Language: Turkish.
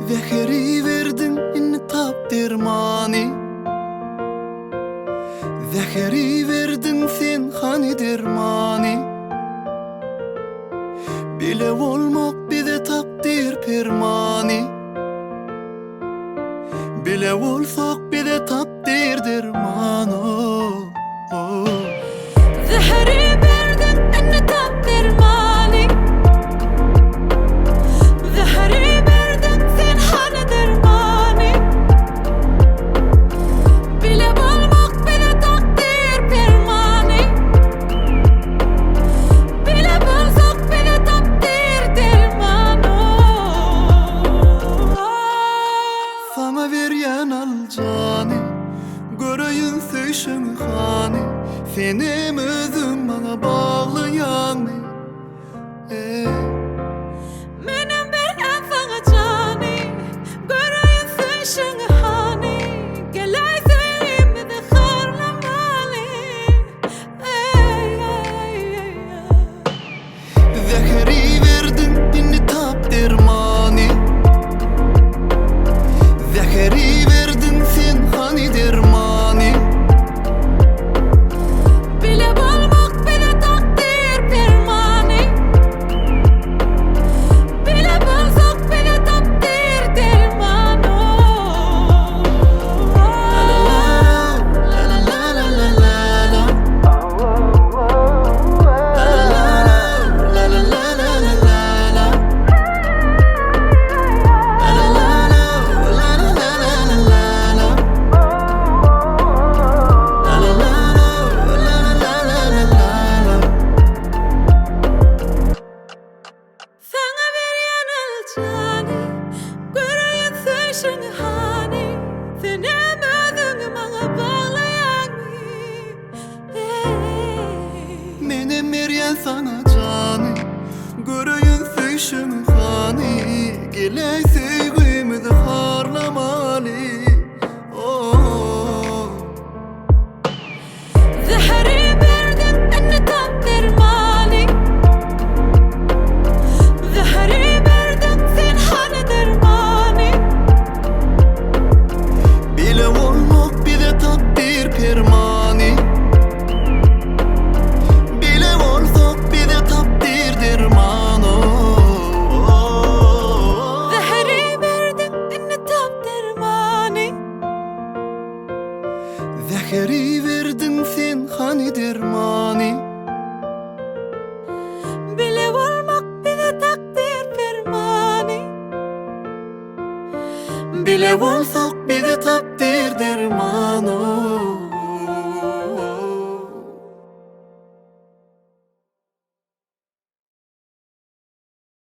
Zehri verdin inni tap dermani. Zehri verdin sen hani dermani. Bile olmak bize takdir permani. Bile olsak bize takdir dermano. Zehri verdin inni tap dermani. Zehri verdin sen hani dermani. Bile olmak bile takdir permani. Bile olsak bile takdir dermano. Sana veryen alcani, göreyün söşün hani. Senim özüm bana bağlayan Menem veren sana cani, göreyün söşün hani. Gelay söyleyeyim de harlamali. Zehri verdin inni tap dermani. Zehri verdin sen hani dermani. Bile olmak bile takdir permani. Bile olsak bile takdir dermano. Sana veryen alcani, göreyün söşün hani. Senem özüňi maňa baglayan. Menem veryen sana cani, göreyün söşün hani. Geley sevgimizi harlamali. Zehri verdin inni tap dermani. Zehri verdin sen hani dermani. Bile olmak bize takdir permani. Bile olsak bize takdir dermano. Zehri verdin inni tap dermani. Zehri verdin sen hani dermani. Bile olmak bize takdir permani. Bile olsak bize takdir dermano.